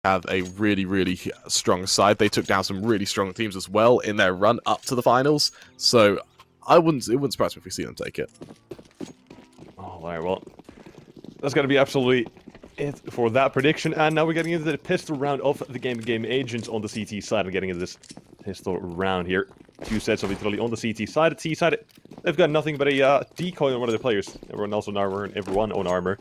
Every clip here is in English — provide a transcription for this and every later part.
have a really, really strong side. They took down some really strong teams as well in their run up to the finals. So it wouldn't surprise me if we see them take it. All right, well, that's going to be absolutely it for that prediction. And now we're getting into the pistol round of the game agents on the CT side. We're getting into this pistol round here. 2 sets of Italy on the CT side. The T side, they've got nothing but a decoy on one of the players. Everyone else on armor and everyone on armor.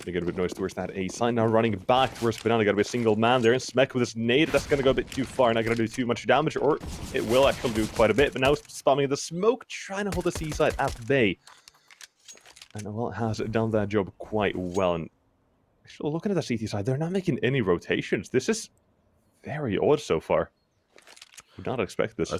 They get a bit noise towards that A side. Now running back towards Banana. Got to be a single man there. And Smek with his nade. That's going to go a bit too far. Not going to do too much damage. Or it will actually do quite a bit. But now spamming the smoke. Trying to hold the C side at bay. And well, has done that job quite well. And actually, looking at the CT side, they're not making any rotations. This is very odd so far. Would not expect this.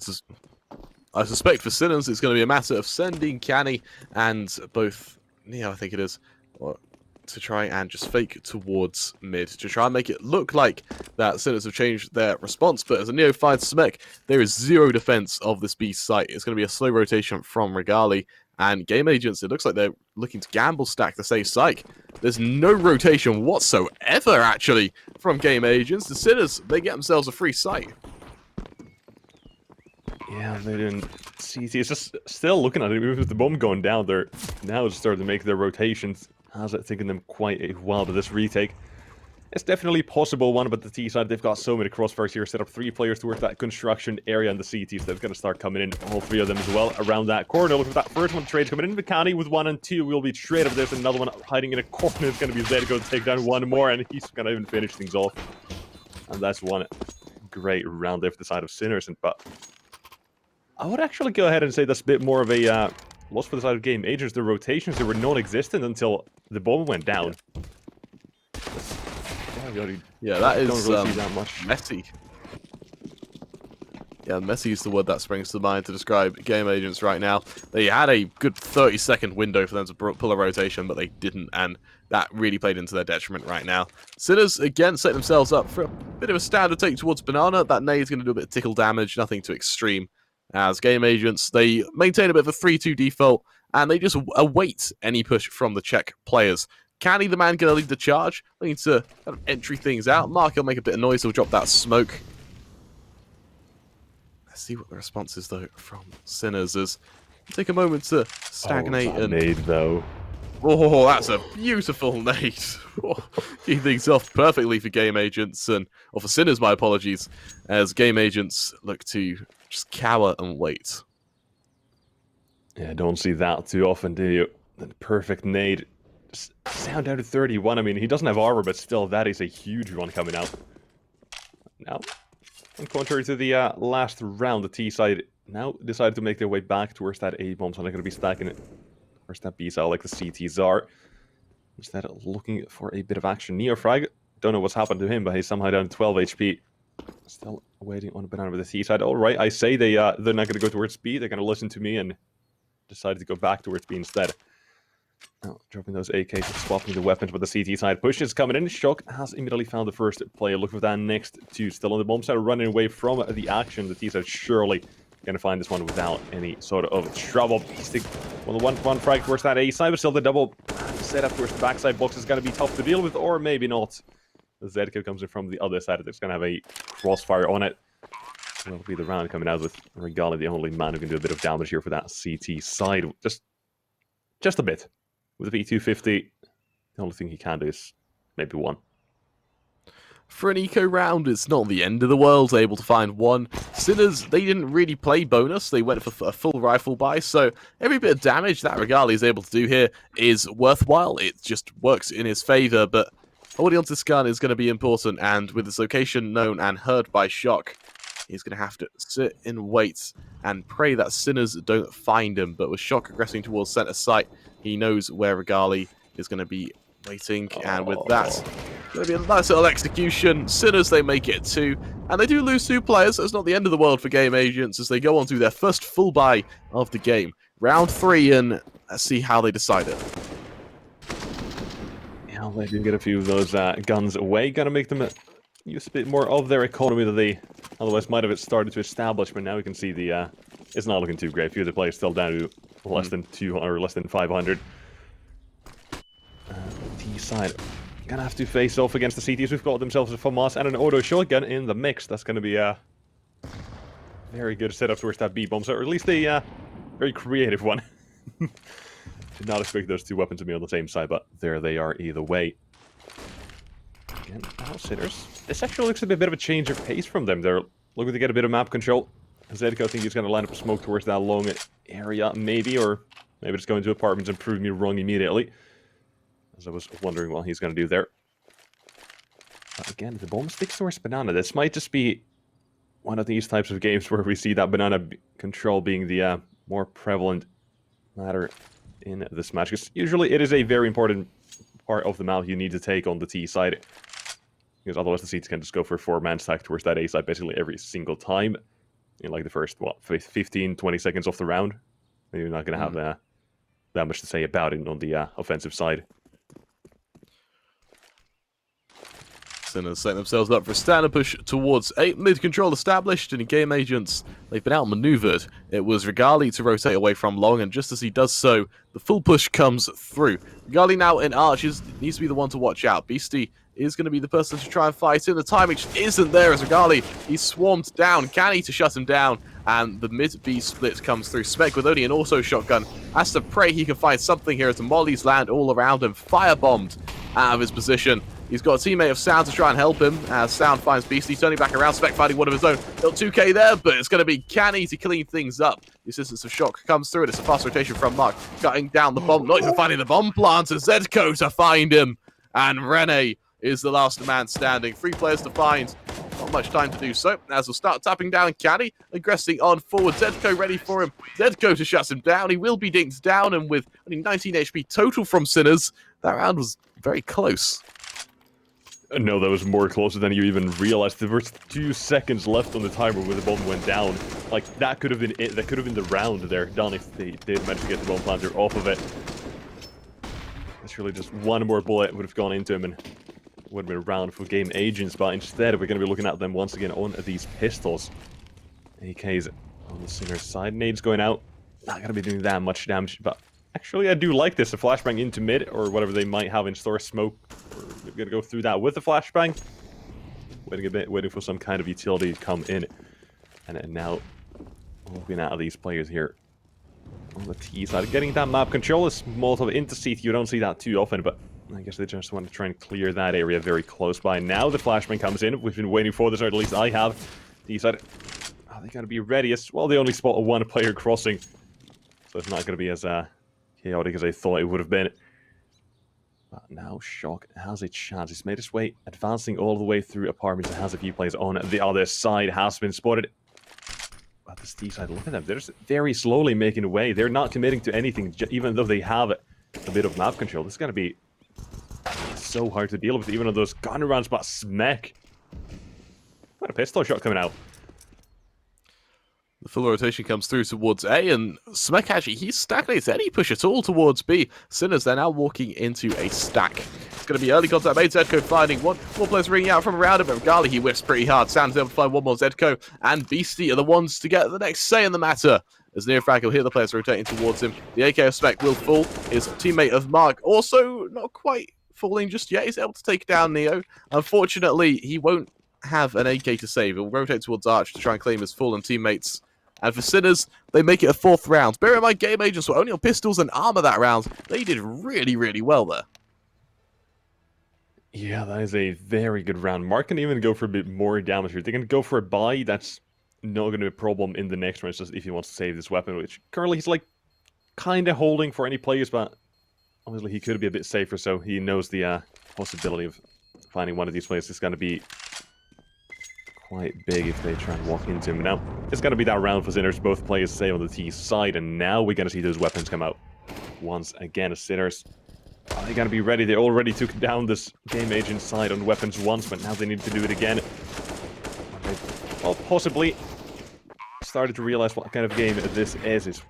I suspect for Sinners, it's going to be a matter of sending Canny and both Neo, I think it is, to try and just fake towards mid to try and make it look like that Sinners have changed their response. But as a Neo finds Smek, there is zero defense of this B site. It's going to be a slow rotation from Regali. And Game Agents, it looks like they're looking to gamble stack the safe site. There's no rotation whatsoever, actually, from Game Agents. The Sinners, they get themselves a free site. Yeah, they didn't see. It's just still looking at it. Even with the bomb going down, they're now starting to make their rotations. Has it taken them quite a while, but this retake, it's definitely possible one, but the T side, they've got so many crossfires here, set up 3 players towards that construction area in the CT, so they're going to start coming in, all 3 of them as well, around that corner. Look at that first one, trade coming in, Mikani with 1 and 2 will be traded, but there's another one hiding in a corner. It's going to be Zed going to take down 1 more, and he's going to even finish things off. And that's one great round there for the side of Sinners, but I would actually go ahead and say that's a bit more of a loss for the side of Game Agents. The rotations, they were non-existent until the bomb went down. Yeah, that is don't really see that much. messy. Yeah, messy is the word that springs to mind to describe Game Agents right now. They had a good 30-second window for them to pull a rotation, but they didn't, and that really played into their detriment right now. Sinners, again, set themselves up for a bit of a standard take towards Banana. That nade is going to do a bit of tickle damage, nothing too extreme. As Game Agents, they maintain a bit of a 3-2 default, and they just await any push from the Czech players. Canny, the man, going to lead the charge. They need to kind of entry things out. Mark will make a bit of noise, he'll drop that smoke. Let's see what the response is, though, from Sinners. As take a moment to stagnate and nade, though. Oh, that's a beautiful nade. Keep things off perfectly for Game Agents, or for Sinners, my apologies, as Game Agents look to just cower and wait. Yeah, don't see that too often, do you? The perfect nade. Just sound down to 31. I mean, he doesn't have armor, but still, that is a huge one coming out. Now, and contrary to the last round, the T side now decided to make their way back towards that A bomb, so they're going to be stacking it. Where's that B side like the CTs are? Instead of looking for a bit of action. Neofrag, don't know what's happened to him, but he's somehow down to 12 HP. Still waiting on a Banana with the T side. Alright, I say they're not going to go towards B, they're going to listen to me and decided to go back towards B instead. Now, dropping those AKs and swapping the weapons, but the CT side push is coming in. Shock has immediately found the first player. Look for that next 2. Still on the bomb side, running away from the action. The T side surely going to find this one without any sort of trouble. One frag towards that A side, but still the double setup towards the backside box is going to be tough to deal with, or maybe not. The Zedka comes in from the other side. It's going to have a crossfire on it. That'll be the round coming out with Regali, the only man who can do a bit of damage here for that CT side. Just a bit. With the P250, the only thing he can do is maybe 1. For an eco round, it's not the end of the world, able to find 1. Sinners, they didn't really play bonus, they went for a full rifle buy, so every bit of damage that Regali is able to do here is worthwhile. It just works in his favour, but holding onto this gun is going to be important, and with his location known and heard by Shock, he's going to have to sit and wait and pray that Sinners don't find him. But with Shock aggressing towards center site, he knows where Regali is going to be waiting. And with that, it's going to be a nice little execution. Sinners, they make it 2. And they do lose 2 players, so it's not the end of the world for Game Agents as they go on to their first full buy of the game. Round 3, and let's see how they decide it. Yeah, they did get a few of those guns away. Gonna make them use a bit more of their economy that they otherwise might have started to establish, but now we can see the it's not looking too great. A few of the players still down to less than 200 or less than 500. T side Gonna have to face off against the CTs. We've got themselves a FAMAS and an auto shotgun in the mix. That's gonna be a very good setup towards that B-bomb, or at least a very creative one. Did not expect those two weapons to be on the same side, but there they are either way. Again, now Sinners. This actually looks a bit of a change of pace from them. They're looking to get a bit of map control. Zedko, I think he's going to line up a smoke towards that long area, maybe, or maybe just go into apartments and prove me wrong immediately. As I was wondering what he's going to do there. But again, the bomb sticks towards banana. This might just be one of these types of games where we see that banana control being the more prevalent matter in this match. Because usually it is a very important part of the map you need to take on the T side. Because otherwise the C's can just go for a 4-man stack towards that A side basically every single time. In like the first, 15, 20 seconds off the round. You're not going to have that much to say about it on the offensive side. Sinners setting themselves up for a standard push towards A. Mid-control established, and in-game agents, they've been outmaneuvered. It was Regali to rotate away from long, and just as he does so, the full push comes through. Regali now in arches needs to be the one to watch out. Beastie is going to be the person to try and fight him. The timing just isn't there as Regali, he's swarmed down. Canny to shut him down, and the mid-B split comes through. Smek with only an auto shotgun has to pray he can find something here as the mollies land all around him. Firebombed out of his position. He's got a teammate of Sound to try and help him, as Sound finds Beastie turning back around. Smek finding one of his own. Little 2k there, but it's going to be Canny to clean things up. The assistance of Shock comes through, and it's a fast rotation from Mark, cutting down the bomb, not even finding the bomb planter. Zedko to find him, and Rene is the last man standing. 3 players to find. Not much time to do so, as we'll start tapping down Canny, aggressing on forward. Zedko ready for him. Zedko to shut him down. He will be dinked down, and with only 19 HP total from Sinners, that round was very close. No, that was more closer than you even realized. There were 2 seconds left on the timer when the bomb went down. Like, that could have been it. That could have been the round there, done if they did manage to get the bomb planter off of it. It's really just one more bullet would have gone into him and would have been a round for game agents, but instead we're going to be looking at them once again on these pistols. AK's on the Sinner's side. Nade's going out. Not going to be doing that much damage, but actually I do like this. A flashbang into mid, or whatever they might have in store. Smoke. We're going to go through that with the flashbang. Waiting a bit, waiting for some kind of utility to come in. And now, looking at these players here on the T side. Getting that map control is Molotov into CT. You don't see that too often, but I guess they just want to try and clear that area very close by. Now the flashbang comes in. We've been waiting for this, or at least I have. T side, they got to be ready. Well, they only spot a 1-player crossing, so it's not going to be as chaotic as I thought it would have been. But now Shock has a chance. He's made his way, advancing all the way through apartments, and has a few players on the other side. Has been spotted. But this T side, look at them. They're just very slowly making way. They're not committing to anything, even though they have a bit of map control. This is going to be so hard to deal with, even on those gun rounds. But Smek, what a pistol shot coming out. The full rotation comes through towards A, and Smek actually, he's stagnates any push at all towards B. Sinners, they're now walking into a stack. It's going to be early contact made. Zedko finding one. More players ringing out from around him, but Regali, he whiffs pretty hard. Sound is able to find one more. Zedko and Beastie are the ones to get the next say in the matter. As Neofrag will hear the players rotating towards him. The AK of Smek will fall. His teammate of Mark also not quite falling just yet. He's able to take down Neo. Unfortunately, he won't have an AK to save. He'll rotate towards Arch to try and claim his fallen teammates. And for Sinners, they make it a 4th round. Bear in mind, game agents were only on pistols and armor that round. They did really, really well there. Yeah, that is a very good round. Mark can even go for a bit more damage here. They can go for a buy. That's not going to be a problem in the next round, just if he wants to save this weapon, which currently he's like kind of holding for any players, but obviously he could be a bit safer, so he knows the possibility of finding one of these players is going to be quite big if they try and walk into him. Now, it's going to be that round for Sinners. Both players stay on the T side, and now we're going to see those weapons come out once again as Sinners. They got to be ready. They already took down this game agent side on weapons once, but now they need to do it again. Well, possibly started to realize what kind of game this is.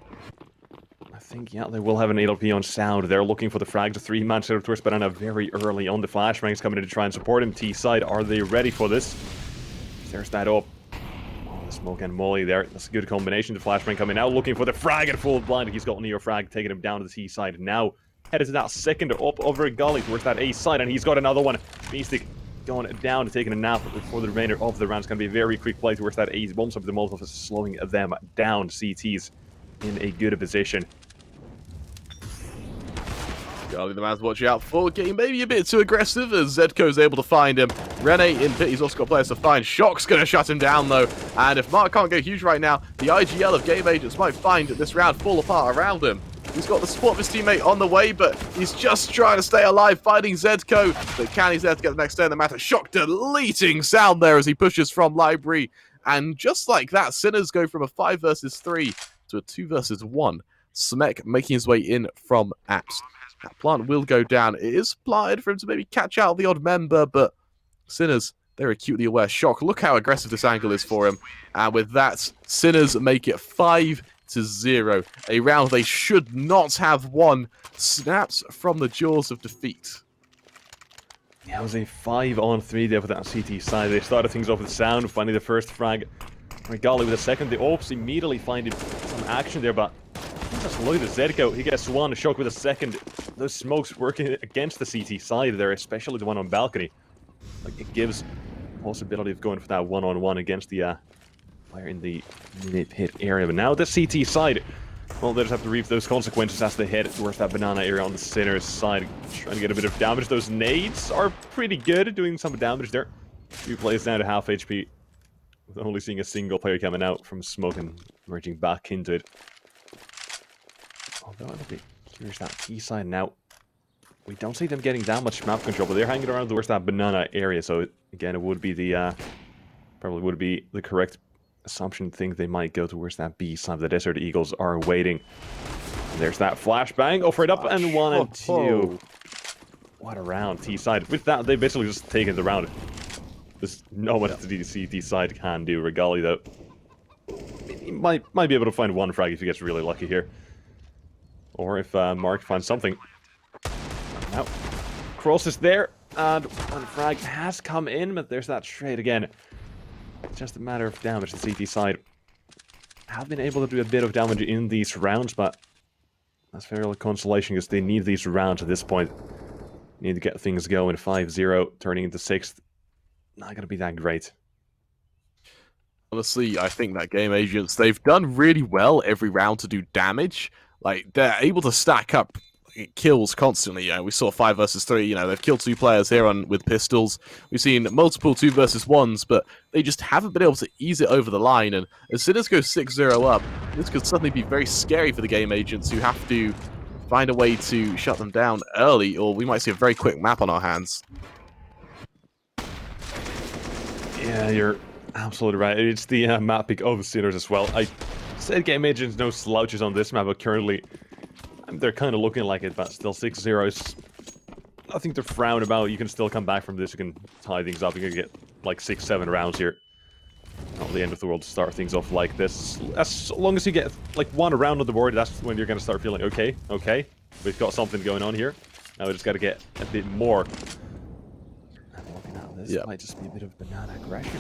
I think, yeah, they will have an ALP on Sound. They're looking for the frag. The 3-man setup towards Banana very early on. The flashbangs coming in to try and support him. T side, are they ready for this? There's that up. Oh, the smoke and molly there. That's a good combination. The flashbang coming out, looking for the frag at full blind. He's got Neo frag, taking him down to the T side. Now, headed to that second up over Gali towards that A side, and he's got another one. Beastic going down and taking a nap for the remainder of the round. It's going to be a very quick play towards that A bomb, so the Molotov is slowing them down. CT's in a good position. Charlie the man's watching out for, getting maybe a bit too aggressive as Zedko's able to find him. Rene in pit, he's also got players to find. Shock's going to shut him down though, and if Mark can't go huge right now, the IGL of Game Agents might find this round fall apart around him. He's got the support of his teammate on the way, but he's just trying to stay alive, fighting Zedko. But can he's there to get the next turn? The matter. Shock deleting sound there as he pushes from library. And just like that, Sinners go from a 5 versus 3 to a 2 versus 1. Smek making his way in from apps. That plant will go down. It is planted for him to maybe catch out the odd member, but Sinners, they're acutely aware. Shock, look how aggressive this angle is for him. And with that, Sinners make it 5-0. A round they should not have won. Snaps from the jaws of defeat. Yeah, it was a 5-on-3 there for that CT side. They started things off with sound, finding the first frag. Regali with a second. The Ops immediately finding some action there, but just look at Zedko. He gets one. Shock with a second. Those smokes working against the CT side there, especially the one on balcony. Like, it gives the possibility of going for that one-on-one against the fire in the mid-pit area. But now the CT side, well, they just have to reap those consequences as they head towards that banana area on the center side, trying to get a bit of damage. Those nades are pretty good at doing some damage there. 2 players down to half HP, with only seeing a single player coming out from smoke and merging back into it. Although I'll be curious that T side now. We don't see them getting that much map control, but they're hanging around towards that banana area. So again, it would be the probably would be the correct assumption. Think they might go towards that B side. The Desert Eagles are waiting. And there's that flashbang. Offer it up and 1 and 2. What a round, T side. With that, they basically just taken the round. There's not much the CT side can do. Regali though, he might be able to find one frag if he gets really lucky here. Or if Mark finds something. Now, Cross is there, and one frag has come in, but there's that trade again. It's just a matter of damage. The CT side have been able to do a bit of damage in these rounds, but that's very little consolation because they need these rounds at this point. Need to get things going. 5-0, turning into 6th. Not going to be that great. Honestly, I think that Game Agents, they've done really well every round to do damage. Like, they're able to stack up kills constantly. We saw 5 versus 3. They've killed 2 players here with pistols. We've seen multiple 2 versus 1s, but they just haven't been able to ease it over the line. And as soon as goes 6-0 up, this could suddenly be very scary for the Game Agents, who have to find a way to shut them down early, or we might see a very quick map on our hands. Yeah, you're absolutely right. It's the map pick of Sinners as well. I said Game Agents no slouches on this map, but currently they're kind of looking like it, but still 6-0 is nothing to frown about. You can still come back from this. You can tie things up. You can get like 6-7 rounds here. Not the end of the world to start things off like this. As long as you get like 1 round on the board, that's when you're going to start feeling, okay, we've got something going on here. Now we just got to get a bit more. And looking at this, might just be a bit of banana aggression.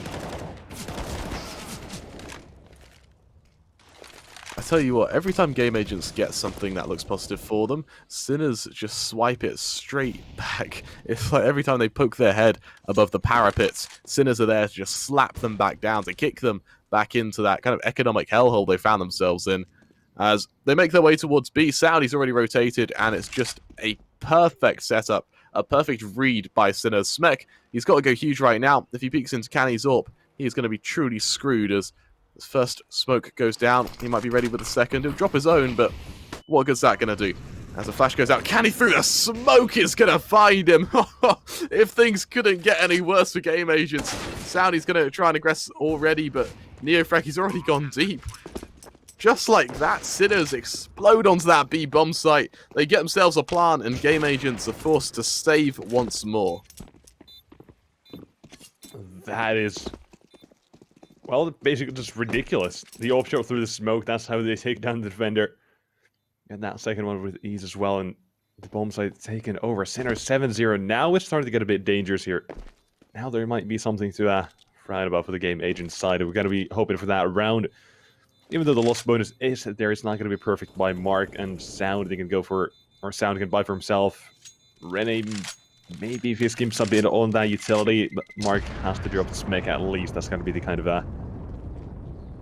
I tell you what, every time Game Agents get something that looks positive for them, Sinners just swipe it straight back. It's like every time they poke their head above the parapets, Sinners are there to just slap them back down, to kick them back into that kind of economic hellhole they found themselves in. As they make their way towards B, Saudi's already rotated, and it's just a perfect setup, a perfect read by Sinners. Smek, he's got to go huge right now. If he peeks into Canny's AWP, he's going to be truly screwed as his first smoke goes down. He might be ready with the second. He'll drop his own, but what good's that going to do? As the flash goes out, Canny through the smoke is going to find him. If things couldn't get any worse for Game Agents, Saudi's going to try and aggress already, but Neofraki's already gone deep. Just like that, Sinners explode onto that B bomb site. They get themselves a plant, and Game Agents are forced to save once more. That is, well, basically just ridiculous. The AWP shot through the smoke, that's how they take down the defender. And that second one with ease as well, and the bomb site taken over. Sinners 7-0. Now it's starting to get a bit dangerous here. Now there might be something to frown about for the Game Agent side. We're going to be hoping for that round. Even though the loss bonus is there, it's not going to be perfect by Mark and Sound. They can go for or Sound can buy for himself. Rene, maybe if he skims a bit on that utility, but Mark has to drop the Smeg at least. That's going to be the kind of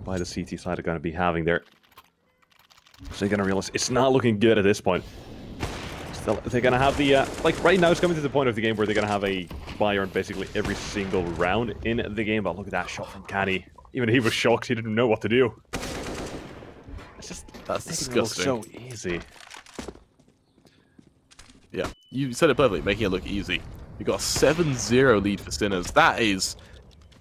buy the CT side are going to be having there. So they're going to realize it's not looking good at this point. Still, they're going to have the, like right now it's coming to the point of the game where they're going to have a buy on basically every single round in the game. But look at that shot from Canny. Even he was shocked, he didn't know what to do. It's just, that's disgusting. So easy. Yeah, you said it perfectly, making it look easy. You got a 7-0 lead for Sinners. That is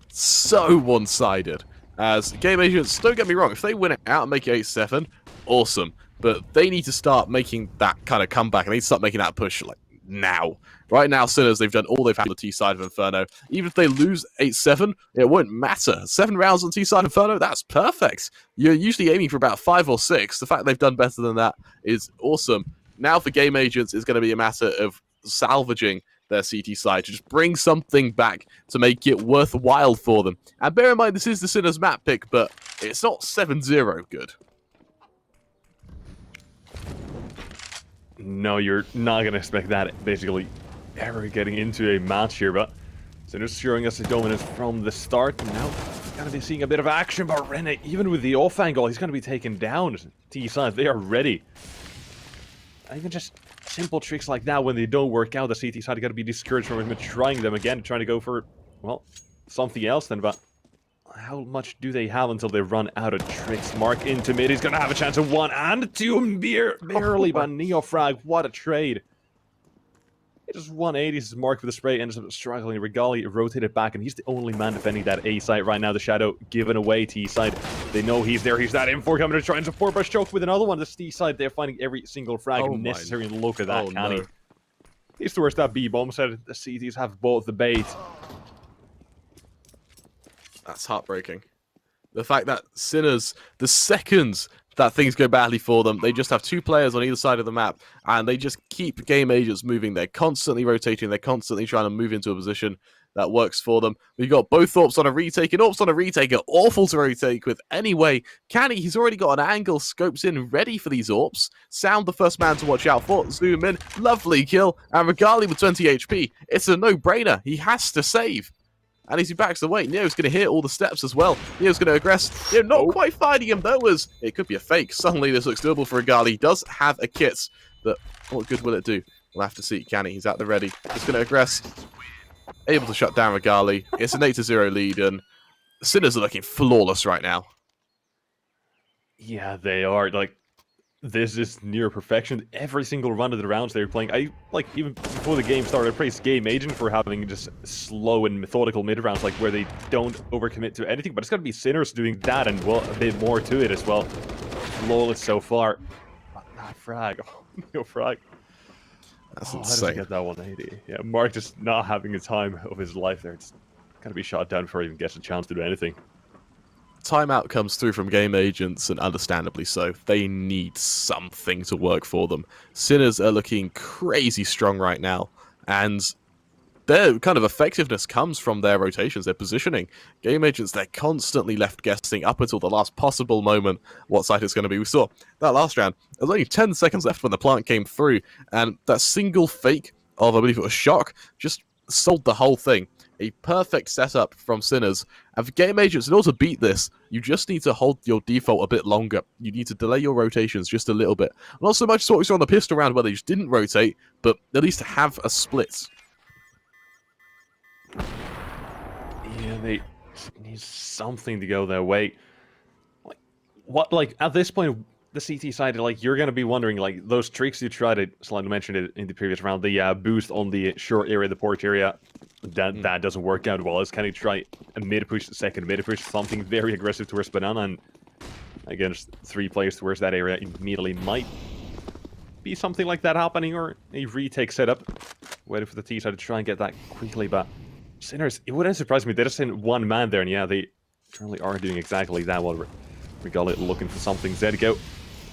so one-sided. As Game Agents, don't get me wrong, if they win it out and make it 8-7, awesome. But they need to start making that kind of comeback, and they need to start making that push, like, now. Right now, Sinners, they've done all they've had on the T side of Inferno. Even if they lose 8-7, it won't matter. 7 rounds on T side of Inferno, that's perfect. You're usually aiming for about 5 or 6. The fact they've done better than that is awesome. Now for Game Agents, it's going to be a matter of salvaging their CT side to just bring something back to make it worthwhile for them. And bear in mind, this is the Sinners map pick, but it's not 7-0 good. No, you're not going to expect that, basically, ever getting into a match here, but Sinners showing us the dominance from the start. Now, going to be seeing a bit of action, but Rene, even with the off angle, he's going to be taken down. T side, they are ready. Even just simple tricks like that, when they don't work out, the CT side got to be discouraged from even trying them again, trying to go for, well, something else then, but how much do they have until they run out of tricks? Mark into mid, he's going to have a chance of 1 and 2, barely, but Neofrag, what a trade. It just 180s, Mark with the spray, ends up struggling. Regali rotated back, and he's the only man defending that A site right now. The Shadow given away T side. They know he's there. He's that M4 coming to try and support, but choke with another one. The T side, they're finding every single frag necessary. And look at that, Canny. No. He's towards that B bomb. Said the CTs have bought the bait. That's heartbreaking. The fact that Sinners, the seconds that things go badly for them, they just have 2 players on either side of the map, and they just keep Game Agents moving. They're constantly rotating. They're constantly trying to move into a position that works for them. We've got both Orps on a retake, and Orps on a retake are awful to retake with anyway. Canny, he's already got an angle, scopes in, ready for these Orps. Sound the first man to watch out for. Zoom in, lovely kill, and Regali with 20 HP. It's a no-brainer. He has to save. And as he backs away, Neo's going to hit all the steps as well. Neo's going to aggress. Neo not quite finding him, though, as it could be a fake. Suddenly, this looks doable for Regali. He does have a kit, but what good will it do? We'll have to see. Canny, he's at the ready. Just going to aggress. Able to shut down Regali. It's an 8-0 lead, and Sinners are looking flawless right now. Yeah, they are. Like, this is near perfection. Every single run of the rounds they were playing, even before the game started, I praised Game Agent for having just slow and methodical mid-rounds, like, where they don't overcommit to anything, but it's got to be Sinners doing that, and, well, a bit more to it as well. Flawless so far. But that frag. Oh, no frag. That's insane. insane. How did he get that 180? Yeah, Mark just not having a time of his life there. It's got to be shot down before he even gets a chance to do anything. Timeout comes through from Game Agents, and understandably so. They need something to work for them. Sinners are looking crazy strong right now, and their kind of effectiveness comes from their rotations, their positioning. Game Agents, they're constantly left guessing up until the last possible moment what site it's going to be. We saw that last round. There was only 10 seconds left when the plant came through, and that single fake of, I believe it was Shock, just sold the whole thing. A perfect setup from Sinners. And for Game Agents, in order to beat this, you just need to hold your default a bit longer. You need to delay your rotations just a little bit. Not so much as what we saw on the pistol round where they just didn't rotate, but at least have a split. Yeah, they need something to go their way. At this point, the CT side, you're going to be wondering, those tricks you tried to, Slide mentioned it in the previous round, the boost on the short area, the port area, that doesn't work out well. It's kind of try a mid-push, second mid-push, something very aggressive towards Banana, and again, just 3 players towards that area immediately might be something like that happening, or a retake setup. Waiting for the T side to try and get that quickly, but Sinners, it wouldn't surprise me. They just sent 1 man there, and yeah, they currently are doing exactly that while Regali looking for something. Zedgo,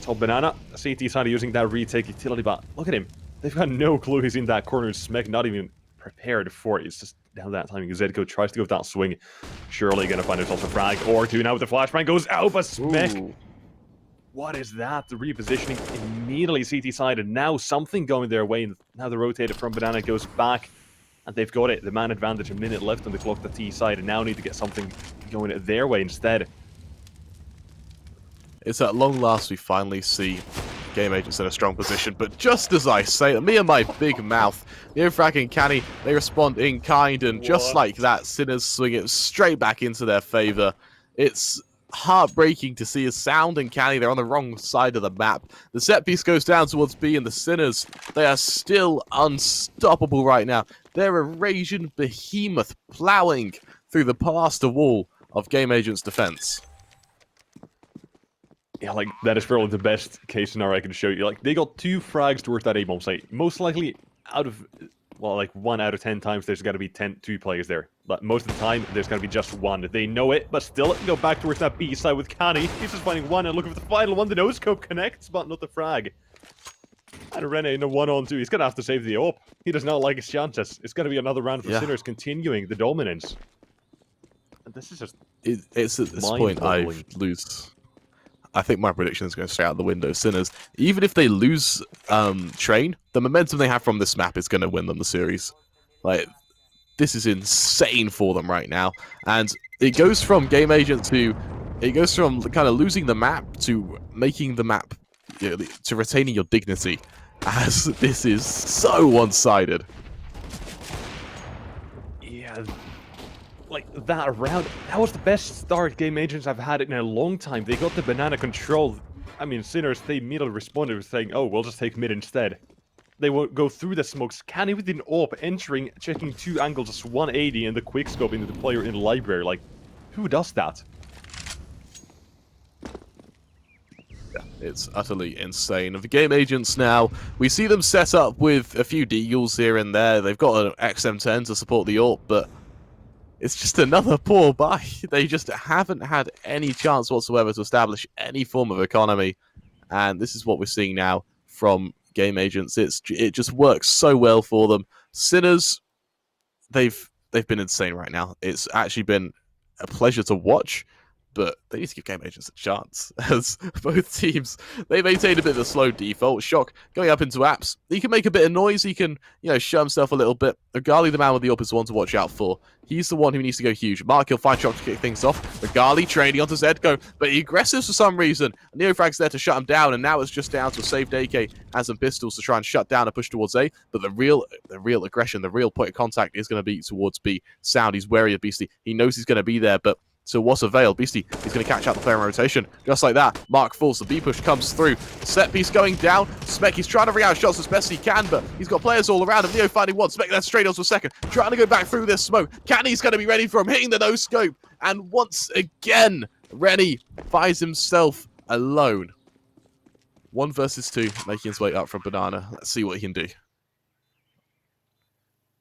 top Banana, CT side using that retake utility, but look at him. They've got no clue he's in that corner. Smeg not even prepared for it. It's just down that timing. Zedgo tries to go with that swing. Surely going to find himself a frag or 2 now with the flashbang. Goes out, but Smeg what is that? The repositioning immediately CT side, and now something going their way. And now the rotated from Banana goes back, and they've got it. The man advantage, a minute left on the clock, the T side, and now need to get something going their way instead. It's at long last we finally see Game Agents in a strong position, but just as I say it, me and my big mouth, Neofrag and Canny, they respond in kind, and just like that, Sinners swing it straight back into their favor. It's heartbreaking to see as Sound and Canny, they're on the wrong side of the map. The set piece goes down towards B, and the Sinners, they are still unstoppable right now. They're a Eurasian behemoth plowing through the plaster wall of Game Agent's defense. Yeah, like, that is probably the best case scenario I can show you. Like, they got 2 frags towards that A-bomb site. Most likely, out of, well, like, 1 out of 10 times, there's got to be 2 players there. But most of the time, there's got to be just 1. They know it, but still, go back towards that B side with Canny. He's just finding 1 and looking for the final one. The no-scope connects, but not the frag. And Rene in a 1-on-2. He's going to have to save the AWP. He does not like his chances. It's going to be another round for Sinners continuing the dominance. And this is just... It's at this point I lose... I think my prediction is going to stay out the window. Sinners, even if they lose Train, the momentum they have from this map is going to win them the series. Like, this is insane for them right now. And it goes from Game Agent to... It goes from kind of losing the map to making the map... You know, to retaining your dignity. As this is so one-sided. Yeah... Like, that round, that was the best start Game Agents have had in a long time. They got the banana control. I mean, Sinners, they immediately responded with saying, oh, we'll just take mid instead. They won't go through the smokes. Canny with an AWP, entering, checking 2 angles, just 180, and the quickscope into the player in the library. Like, who does that? It's utterly insane. Of the Game Agents now, we see them set up with a few Deagles here and there. They've got an XM10 to support the AWP, but it's just another poor buy. They just haven't had any chance whatsoever to establish any form of economy. And this is what we're seeing now from Game Agents. It just works so well for them. Sinners, they've been insane right now. It's actually been a pleasure to watch, but they need to give Game Agents a chance. As both teams, they maintain a bit of a slow default. Shock going up into apps. He can make a bit of noise. He can, show himself a little bit. Regali, the man with the AWP, is the one to watch out for. He's the one who needs to go huge. Mark, he'll find Shock to kick things off. Regali trading onto Zedgo, but he's aggressive for some reason. Neofrag's there to shut him down, and now it's just down to a saved AK and some pistols to try and shut down and push towards A. But the real aggression, the real point of contact is going to be towards B. Sound, he's wary of Beastie. He knows he's going to be there, but so what's avail? Beastie is going to catch out the player in rotation. Just like that, Mark falls. The B push comes through. Set piece going down. Spec, he's trying to ring out shots as best he can, but he's got players all around him. Neo finding 1. Spec then straight onto a 2nd. Trying to go back through this smoke. Canny's going to be ready for him, hitting the no-scope. And once again, Rennie finds himself alone. 1 versus 2, making his way up from Banana. Let's see what he can do.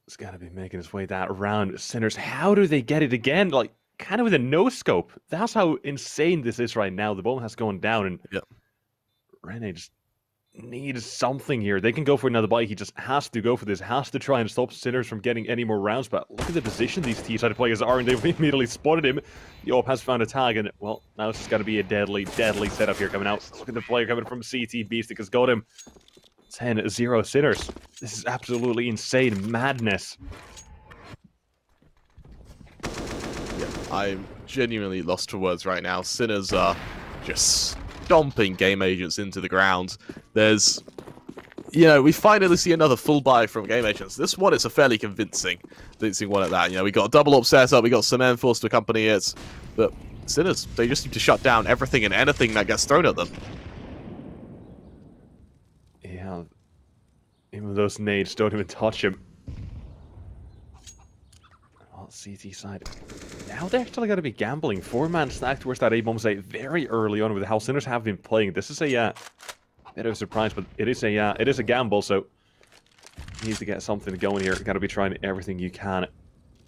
He's got to be making his way that round. Sinners, how do they get it again? Like, kind of with a no-scope. That's how insane this is right now. The bomb has gone down, and Rene just needs something here. They can go for another buy. He just has to go for this. Has to try and stop Sinners from getting any more rounds. But look at the position these T-side players are, and they've immediately spotted him. The AWP has found a tag, and, well, now it's just got to be a deadly, deadly setup here coming out. Look at the player coming from CT. Beastie has got him. 10-0 Sinners. This is absolutely insane madness. I'm genuinely lost for words right now. Sinners are just stomping Game Agents into the ground. There's, we finally see another full buy from Game Agents. This one is a fairly convincing one at that. We got a double up setup, we got some Enforce to accompany it, but Sinners, they just need to shut down everything and anything that gets thrown at them. Yeah, even those nades don't even touch him. CT side. Now they're actually going to be gambling. 4-man stack towards that A-bomb site very early on with how Sinners have been playing. This is a bit of a surprise, but it is a gamble, so you need to get something going here. Got to be trying everything you can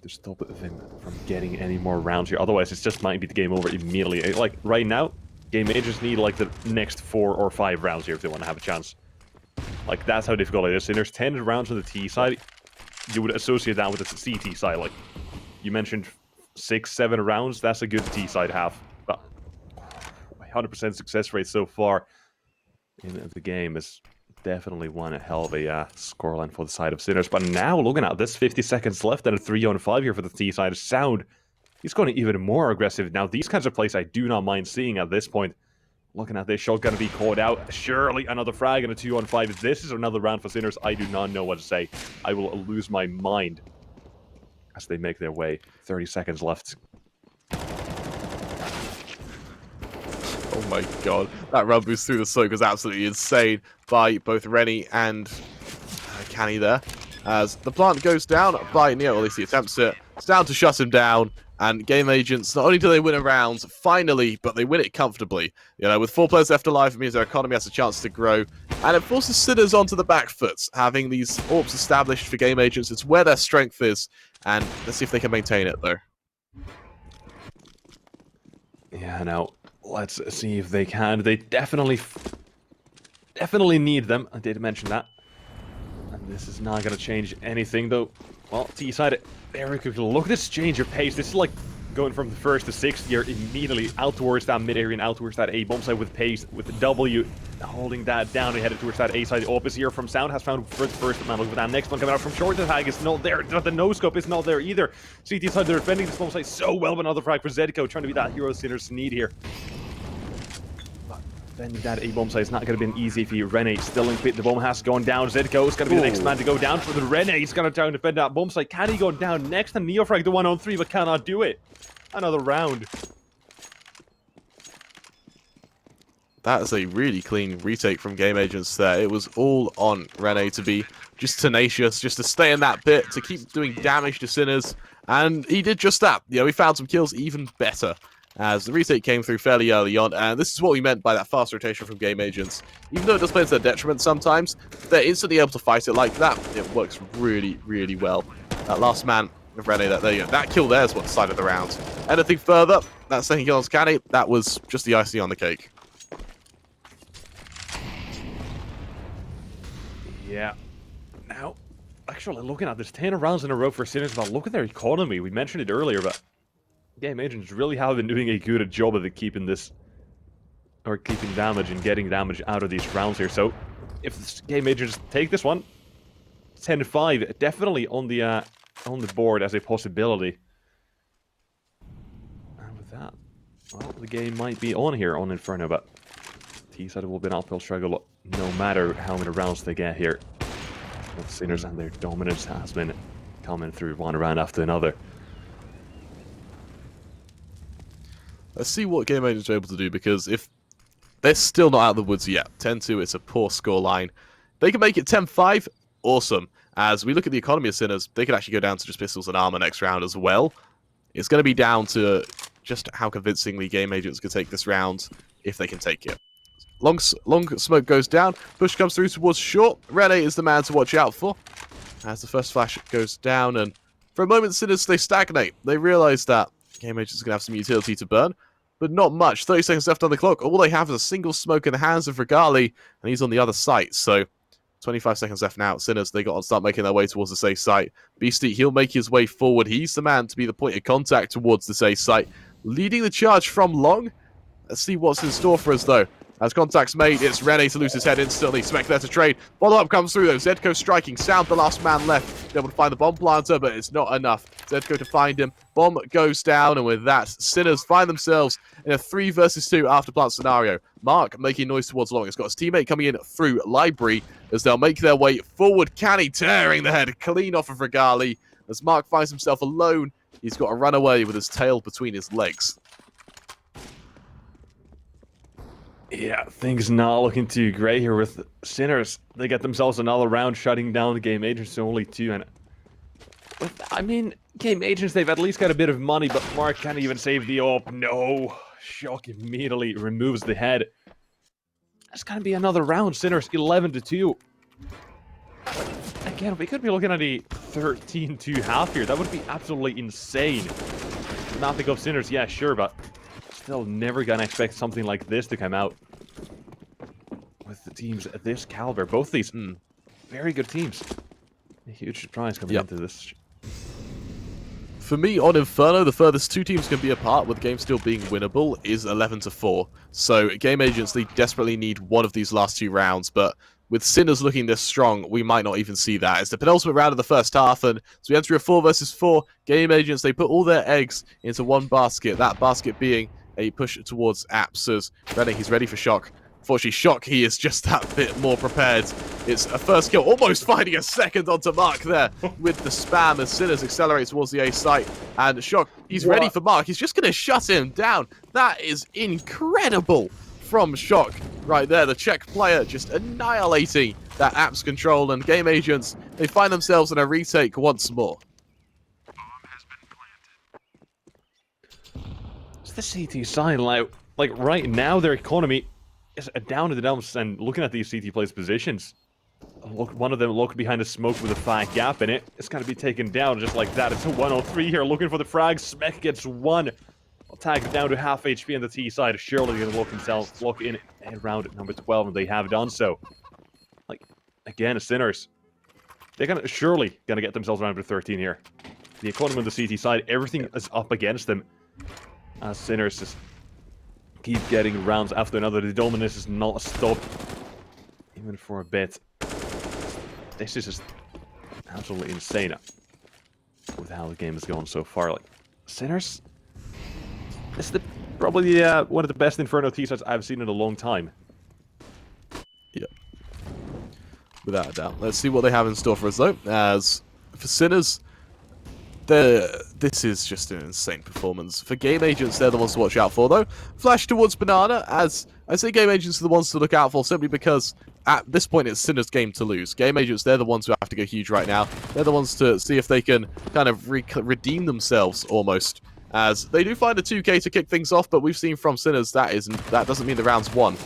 to stop them from getting any more rounds here. Otherwise, it just might be the game over immediately. Like, right now, Game Agents need, like, the next 4 or 5 rounds here if they want to have a chance. Like, that's how difficult it is. Sinners 10 rounds on the T side. You would associate that with the CT side, like, you mentioned 6-7 rounds. That's a good T side half. But 100% success rate so far in the game is definitely one hell of a scoreline for the side of Sinners. But now, looking at this, 50 seconds left and a 3-on-5 here for the T side. Sound, he's going even more aggressive. Now, these kinds of plays I do not mind seeing at this point. Looking at this, shot going to be caught out. Surely another frag and a 2-on-5. If this is another round for Sinners, I do not know what to say. I will lose my mind as they make their way. 30 seconds left. Oh my god, that run boost through the smoke was absolutely insane by both Rennie and Canny there. As the plant goes down by Neo, or at least he attempts it. It's down to shut him down. And Game Agents, not only do they win a round, finally, but they win it comfortably. You know, with 4 players left alive, it means their economy has a chance to grow. And it forces Sinners onto the back foot, having these orbs established for Game Agents. It's where their strength is. And let's see if they can maintain it, though. Yeah, now, let's see if they can. They definitely need them. I did mention that. And this is not going to change anything, though. Well, T-side, very quickly. Look at this change of pace. This is like going from the 1st to 6th year immediately out towards that mid-area and out towards that A bomb side with pace, with the W holding that down. They headed towards that A side. The opposite here from Sound has found first man. Look at that next one coming out from short. The tag is not there. The no-scope is not there either. CT side, they're defending this bomb site so well, but another frag for Zedco trying to be that hero Sinners need here. Defending that A-bomb site is not going to be an easy feat. Rene still in pit. The bomb has gone down. Zedco is going to be the next man to go down for the Rene. He's going to try and defend that bomb site. Can he go down next? And Neofrag the 1-on-3, but cannot do it. Another round. That is a really clean retake from Game Agents there. It was all on Rene to be just tenacious, just to stay in that bit, to keep doing damage to Sinners. And he did just that. You know, he found some kills even better, as the retake came through fairly early on, and this is what we meant by that fast rotation from Game Agents. Even though it does play to their detriment sometimes, they're instantly able to fight it like that. It works really, really well. That last man of Rene, there you go. That kill there is what decided the round. Anything further, that second kill on Canny, that was just the icing on the cake. Yeah. Now, actually, looking at this 10 rounds in a row for Sinners, but look at their economy. We mentioned it earlier, but Game Agents really have been doing a good job of keeping this, or keeping damage and getting damage out of these rounds here. So, if this Game Agents take this one, 10-5, definitely on the board as a possibility. And with that, well, the game might be on here on Inferno, but T-side will be an uphill struggle no matter how many rounds they get here. The Sinners and their dominance has been coming through one round after another. Let's see what Game Agents are able to do, because if they're still not out of the woods yet, 10-2, it's a poor scoreline. They can make it 10-5, awesome. As we look at the economy of Sinners, they could actually go down to just pistols and armor next round as well. It's going to be down to just how convincingly Game Agents can take this round, if they can take it. Long smoke goes down, push comes through towards short. Rene is the man to watch out for, as the first flash goes down, and for a moment Sinners, they stagnate. They realise that Game Agents are going to have some utility to burn, but not much. 30 seconds left on the clock. All they have is a single smoke in the hands of Regali, and he's on the other site. So 25 seconds left now. Sinners, they got to start making their way towards the safe site. Beastie, he'll make his way forward. He's the man to be the point of contact towards the safe site. Leading the charge from long. Let's see what's in store for us, though. As contact's made, it's Rene to lose his head instantly. Smek there to trade. Follow-up comes through, though. Zedco striking. Sound, the last man left. Able to find the bomb planter, but it's not enough. Zedco to find him. Bomb goes down, and with that, Sinners find themselves in a 3 versus 2 after plant scenario. Mark making noise towards long. It's got his teammate coming in through library as they'll make their way forward. Canny tearing the head clean off of Regali. As Mark finds himself alone, he's got to run away with his tail between his legs. Yeah, things not looking too great here with Sinners. They get themselves another round shutting down the Game Agents to only 2. And I mean, Game Agents, they've at least got a bit of money, but Mark can't even save the AWP. No. Shock immediately removes the head. That's going to be another round. Sinners 11-2. Again, we could be looking at a 13-2 half here. That would be absolutely insane. Not pick up Sinners, yeah, sure, but still never gonna expect something like this to come out with the teams at this caliber. Both these very good teams. A huge surprise coming into this. For me, on Inferno, the furthest two teams can be apart, with the game still being winnable, is 11-4. So, Game Agents, they desperately need one of these last 2 rounds, but with Sinners looking this strong, we might not even see that. It's the penultimate round of the first half, and so we enter a 4 versus 4. Game Agents, they put all their eggs into one basket, that basket being a push towards Apps, as Redding, he's ready for Shock. Unfortunately, Shock, he is just that bit more prepared. It's a first kill, almost finding a second onto Mark there with the spam as Sinners accelerates towards the A site. And Shock, he's ready for Mark. He's just going to shut him down. That is incredible from Shock right there. The Czech player just annihilating that Apps control. And Game Agents, they find themselves in a retake once more. It's the CT side, like right now, their economy is down to the dumps, and looking at these CT players' positions, look, one of them look behind the smoke with a fat gap in it. It's going to be taken down just like that. It's a 103 here, looking for the frag. Smek gets one. Tagged down to half HP on the T side. Surely going to lock in and round at number 12, and they have done so. Like, again, Sinners, they're surely going to get themselves around to 13 here. The economy on the CT side, everything is up against them. As Sinners just keep getting rounds after another. The dominance is not stopped, even for a bit. This is just absolutely insane with how the game has gone so far. Like, Sinners, this is probably one of the best Inferno T-sets I've seen in a long time. Yeah, without a doubt. Let's see what they have in store for us, though. As for Sinners, this is just an insane performance. For Game Agents, they're the ones to watch out for, though. Flash towards Banana, as I say Game Agents are the ones to look out for, simply because at this point it's Sinner's game to lose. Game Agents, they're the ones who have to go huge right now. They're the ones to see if they can kind of redeem themselves, almost. As they do find a 2K to kick things off, but we've seen from Sinners that doesn't mean the round's won.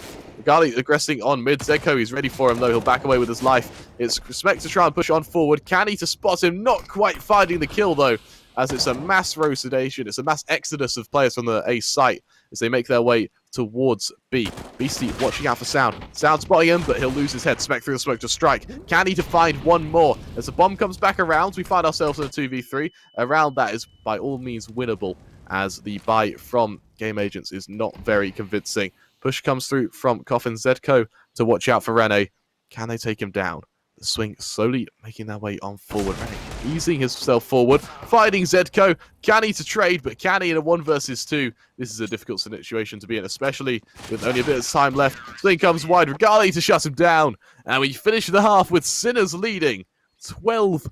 Gali aggressing on mid. Zedko, he's ready for him, though. He'll back away with his life. It's Smek to try and push on forward. Canny to spot him. Not quite finding the kill, though, as it's a mass rosedation. It's a mass exodus of players from the A site as they make their way towards B. Beastie watching out for Sound. Sound spotting him, but he'll lose his head. Smek through the smoke to strike. Canny to find one more. As the bomb comes back around, we find ourselves in a 2v3. A round that is by all means winnable, as the buy from Game Agents is not very convincing. Push comes through from Coffin. Zedko to watch out for Rene. Can they take him down? The swing slowly making their way on forward. Rene easing himself forward. Finding Zedko. Canny to trade, but Canny in a 1 versus 2. This is a difficult situation to be in, especially with only a bit of time left. Swing comes wide. Regali to shut him down. And we finish the half with Sinners leading 12-3.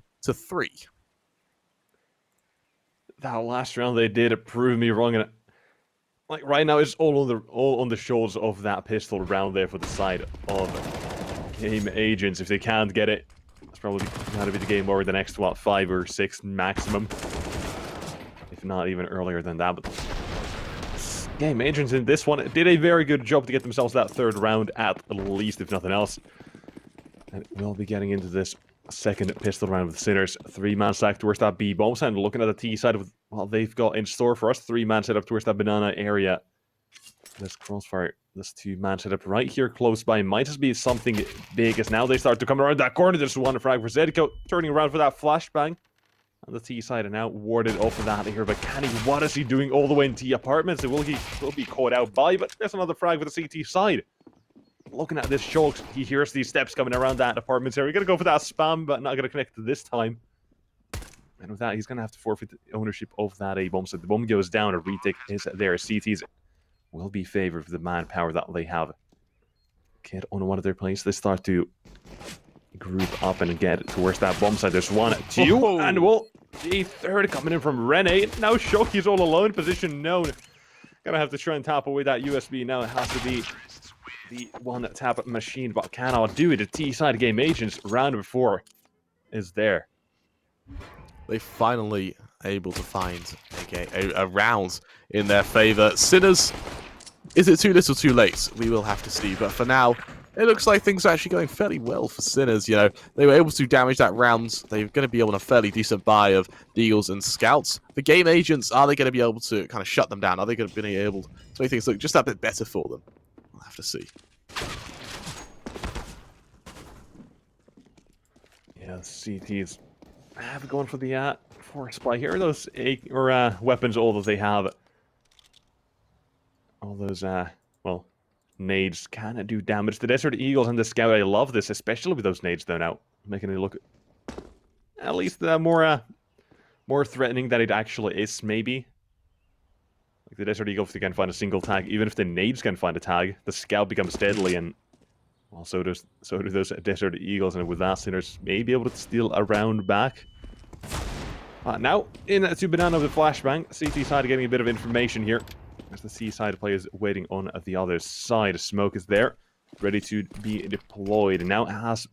That last round they did prove me wrong, and like right now it's all on the shoulders of that pistol round there for the side of Game Agents. If they can't get it, it's probably going to be the game over the next 5 or 6 maximum, if not even earlier than that. But Game Agents in this one did a very good job to get themselves that 3rd round at least, if nothing else. And we'll be getting into this second pistol round with Sinners. 3-man stack towards that B bomb side. Looking at the T side of what they've got in store for us. 3-man setup towards that banana area. This crossfire, this 2-man setup right here close by might just be something big, as now they start to come around that corner. There's one frag for Zedko, turning around for that flashbang. And the T side are now warded off of that here. But Canny, what is he doing all the way in T apartments? It will be caught out by, but there's another frag for the CT side. Looking at this Shulk, he hears these steps coming around that apartment area. Gonna go for that spam, but not gonna connect this time. And with that, he's gonna have to forfeit ownership of that A bomb. So the bomb goes down, a retake is there. CTs will be favored for the manpower that they have. Get on one of their planes. They start to group up and get towards that bomb side. There's 1, 2, and well, the 3rd coming in from Rene. Now Shoki's all alone. Position known. Gonna have to try and tap away that USB now. It has to be the one tap machine, but cannot do it. The T side Game Agents round before is there. They finally able to find a round in their favor. Sinners, is it too little too late? We will have to see, but for now it looks like things are actually going fairly well for Sinners. You know, they were able to damage that round. They're going to be on a fairly decent buy of Deagles and Scouts. The Game Agents, are they going to be able to kind of shut them down? Are they going to be able to make things look just a bit better for them? We'll have to see. Yeah, CTs have going for the force spy. Here are those weapons, all that they have. All those, well, nades can do damage. The Desert Eagles and the Scout, I love this, especially with those nades, though, now. Making it look at least more threatening than it actually is, maybe. Like the Desert Eagle, if they can find a single tag, even if the nades can find a tag, the Scout becomes deadly, and well, so do those Desert Eagles, and with that, Sinners may be able to steal a round back. Now, into Banana with the flashbang, CT side getting a bit of information here. As the C side players waiting on the other side. Smoke is there, ready to be deployed. Now has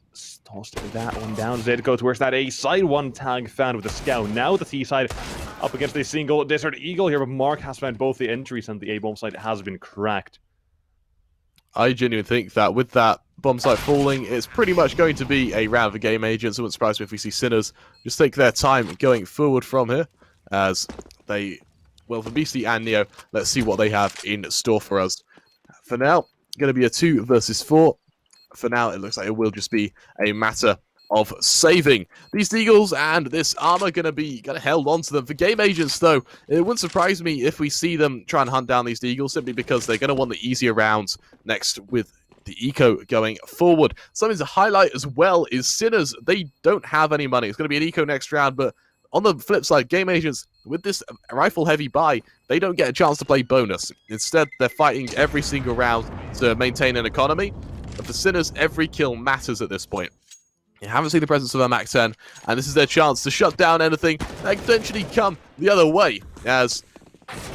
tossed that one down. Zed goes, where's that A side? One tag found with the Scout. Now the T side up against a single Desert Eagle here, but Mark has found both the entries and the A bomb site has been cracked. I genuinely think that with that bomb site falling, it's pretty much going to be a round of game agents. It wouldn't surprise me if we see Sinners just take their time going forward from here, as they, well, for Beastie and Neo, let's see what they have in store for us. For now, going to be a 2 versus 4. For now, it looks like it will just be a matter of saving these Deagles, and this armor going to be held onto them. For game agents, though, it wouldn't surprise me if we see them try and hunt down these Deagles, simply because they're going to want the easier rounds next with the eco going forward. Something to highlight as well is Sinners. They don't have any money. It's going to be an eco next round, but on the flip side, game agents, with this rifle-heavy buy, they don't get a chance to play bonus. Instead, they're fighting every single round to maintain an economy. But for Sinners, every kill matters at this point. You haven't seen the presence of a Mac 10, and this is their chance to shut down anything that could potentially come the other way. As,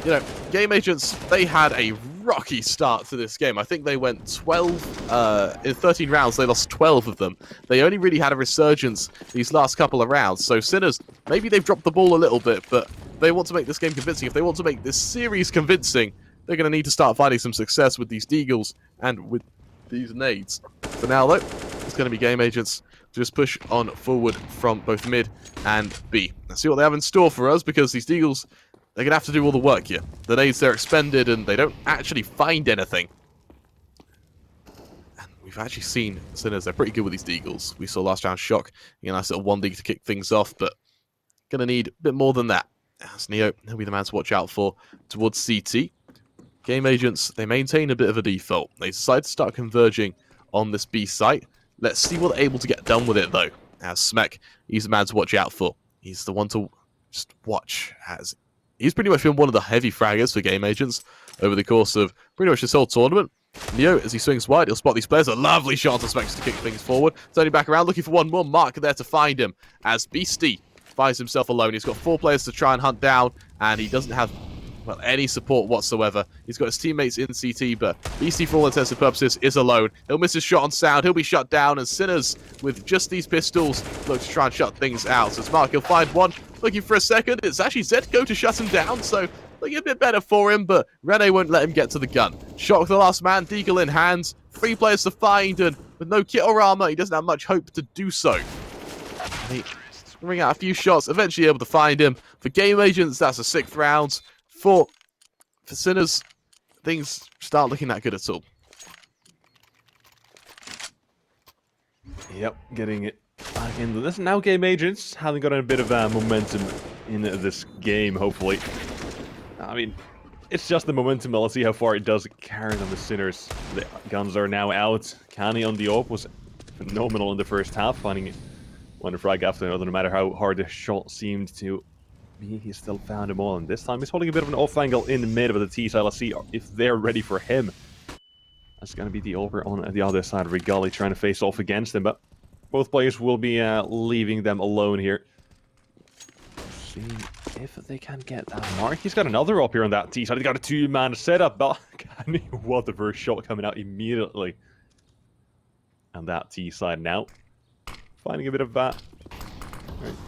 you know, game agents, they had a rocky start to this game. I think they went 12, in 13 rounds, they lost 12 of them. They only really had a resurgence these last couple of rounds. So Sinners, maybe they've dropped the ball a little bit, but they want to make this game convincing. If they want to make this series convincing, they're going to need to start finding some success with these Deagles and with these nades. For now, though, it's going to be game agents to just push on forward from both mid and B. Let's see what they have in store for us, because these Deagles, they're going to have to do all the work here. The nades, they're expended, and they don't actually find anything. And we've actually seen Sinners, they're pretty good with these Deagles. We saw last round Shock, a nice little 1 dig to kick things off, but going to need a bit more than that. As Neo, he'll be the man to watch out for towards CT. Game agents, they maintain a bit of a default. They decide to start converging on this B site. Let's see what they're able to get done with it, though. As Smek, he's the man to watch out for. He's the one to just watch, as he's pretty much been one of the heavy fraggers for game agents over the course of pretty much this whole tournament. Neo, as he swings wide, he'll spot these players. A lovely shot on Smek to kick things forward. Turning back around, looking for one more. Mark there to find him, as Beastie finds himself alone. He's got 4 players to try and hunt down, and he doesn't have, well, any support whatsoever. He's got his teammates in CT, but Beastie, for all intents and purposes, is alone. He'll miss his shot on sound. He'll be shut down, and Sinners, with just these pistols, look to try and shut things out. So Mark, he'll find one. Looking for a second. It's actually Zedko to shut him down, so looking a bit better for him, but Rene won't let him get to the gun. Shock the last man, Deagle in hand. 3 players to find, and with no kit or armor, he doesn't have much hope to do so. He's bring out a few shots, eventually able to find him. For game agents, that's a 6th round. For Sinners, things start looking that good at all. Yep, getting it back into this. Now game agents having got a bit of momentum in this game, hopefully. I mean, it's just the momentum. Let's see how far it does carry them with Sinners. The guns are now out. Kani on the op was phenomenal in the first half, finding one frag after another, no matter how hard the shot seemed to be. He still found them all, and this time he's holding a bit of an off angle in the mid of the T side. Let's see if they're ready for him. That's going to be the over on the other side. Rigali trying to face off against him, but both players will be leaving them alone here. See if they can get that mark. He's got another up here on that T side. He's got a 2-man setup. But what the first shot coming out immediately. And that T side now finding a bit of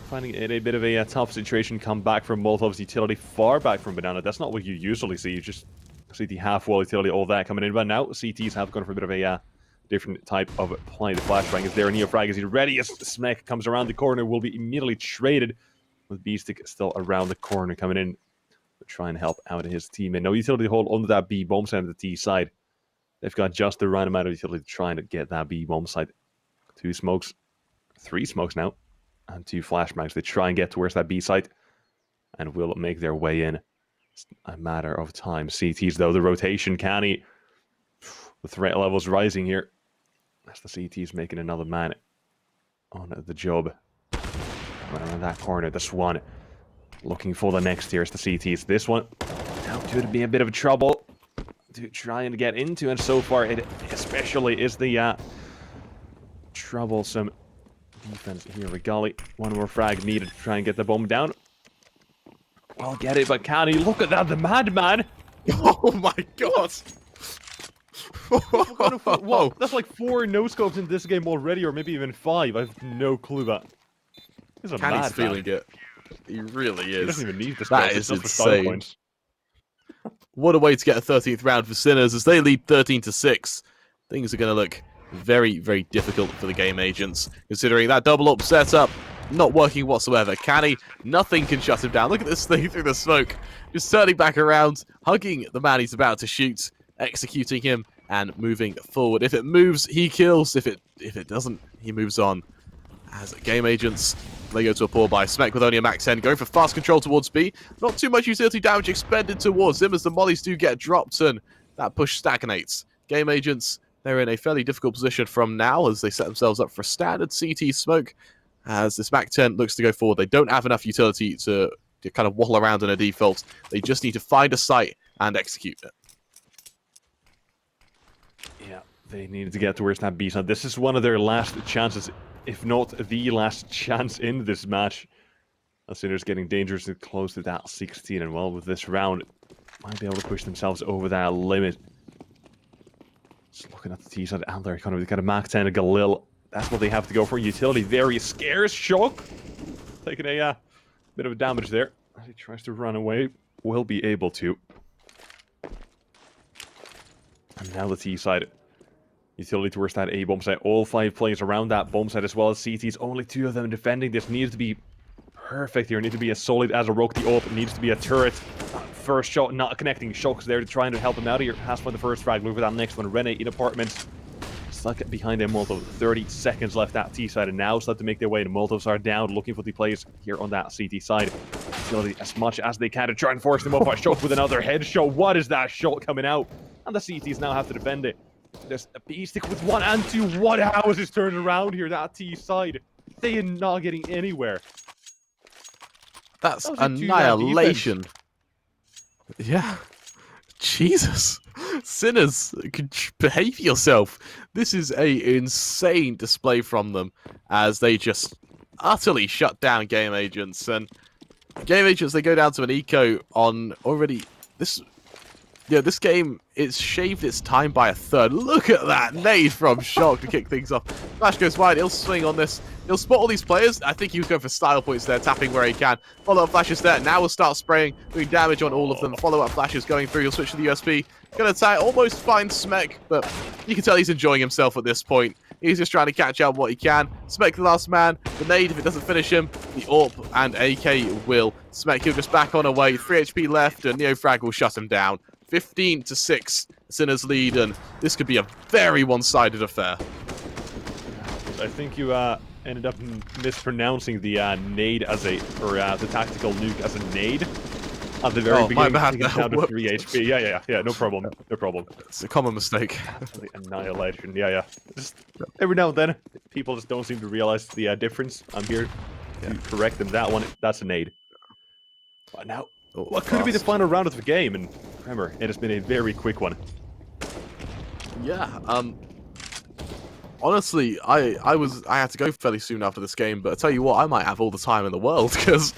finding it a bit of a tough situation. Come back from Molotov's utility, far back from Banana. That's not what you usually see. You just see the half-wall utility, all that coming in. But now CTs have gone for a bit of a different type of play. The flashbang is there. Neofrag is he ready as Smek comes around the corner. Will be immediately traded with Beastic still around the corner coming in to try and help out his teammate. No utility hold onto that B bomb side of the T side. They've got just the right amount of utility to try and get that B bomb side. 2 smokes. 3 smokes now. and 2 flashbangs. They try and get towards that B site and will make their way in. It's a matter of time. CTs, though, the rotation, canny. The threat level's rising here. As the CT's making another man on the job. Around that corner, the Swan looking for the next tier. It's the CTs. This one now to be a bit of trouble to try and get into, and so far it especially is the troublesome defense here with Golly. One more frag needed to try and get the bomb down. Well, get it, but can he? Look at that, the madman! Oh my god! Whoa, that's like 4 no-scopes in this game already, or maybe even 5. I have no clue that. He's a Canny's feeling it. He really is. He doesn't even need this. That is insane. What a way to get a 13th round for Sinners as they lead 13-6. Things are going to look very, very difficult for the game agents, considering that double up setup not working whatsoever. Canny, nothing can shut him down. Look at this thing through the smoke. Just turning back around, hugging the man he's about to shoot, executing him, and moving forward. If it moves, he kills. If it doesn't, he moves on. As game agents, they go to a pull by Smek with only a max 10, going for fast control towards B. Not too much utility damage expended towards him as the mollies do get dropped, and that push stagnates. Game agents, they're in a fairly difficult position from now as they set themselves up for a standard CT smoke. As this Mac 10 looks to go forward, they don't have enough utility to kind of waddle around in a default. They just need to find a site and execute it. Yeah, they needed to get towards that B side. This is one of their last chances, if not the last chance in this match. Sinners getting dangerously close to that 16, and well, with this round, might be able to push themselves over that limit. Just looking at the T side, and they're kind of got a Mac 10, a Galil. That's what they have to go for. Utility very scarce. Shock taking a bit of damage there as he tries to run away. Will be able to. And now the T side. Utility towards that A bomb site. All 5 players around that bomb site as well as CTs. Only 2 of them defending. This needs to be perfect here. Needs to be as solid as a rock. The AWP needs to be a turret. First shot not connecting. Shock's there to trying to help him out here. Has for the first frag. Look at that next one. Rene in apartments. Stuck behind their Molotov. 30 seconds left at T side, and now start to make their way. The Molotovs are down, looking for the players here on that CT side. Utility as much as they can to try and force them up. Shock with another headshot. What is that shot coming out? And the CTs now have to defend it. There's a B-stick with 1 and 2. What house is turning around here? That T side. They are not getting anywhere. That's annihilation. Yeah. Jesus. Sinners, could you behave yourself. This is a insane display from them as they just utterly shut down game agents. And game agents, they go down to an eco on already this game, it's shaved its time by a third. Look at that nade from Shock to kick things off. Flash goes wide, he'll swing on this. He'll spot all these players. I think he was going for style points there, tapping where he can. Follow-up flashes there. Now we'll start spraying, doing damage on all of them. Follow-up flashes going through. He'll switch to the USP. Gonna try, almost find Smek, but you can tell he's enjoying himself at this point. He's just trying to catch up what he can. Smek the last man. The nade, if it doesn't finish him, the AWP and AK will. Smek, he'll just back on away. 3 HP left, and Neofrag will shut him down. 15-6, Sinners lead, and this could be a very one-sided affair. I think you ended up mispronouncing the nade as a, or the tactical nuke as a nade at the very beginning. My bad. Down to 3 HP. Yeah, no problem. No problem. It's a common mistake. Absolute annihilation. Yeah. Just every now and then, people just don't seem to realize the difference. I'm here to correct them. That one, that's a nade. But now, what could be the final round of the game? And remember, it has been a very quick one. Yeah, honestly, I had to go fairly soon after this game, but I tell you what, I might have all the time in the world, because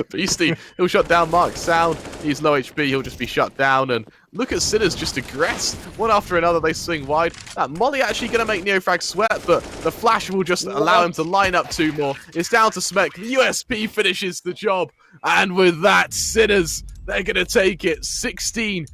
Beastie, he'll shut down Mark's sound, he's low HP, he'll just be shut down, and look at Sinners just aggress. One after another, they swing wide. That molly actually going to make Neofrag sweat, but the flash will just allow him to line up 2 more. It's down to Smek. The USP finishes the job, and with that, Sinners, they're going to take it 16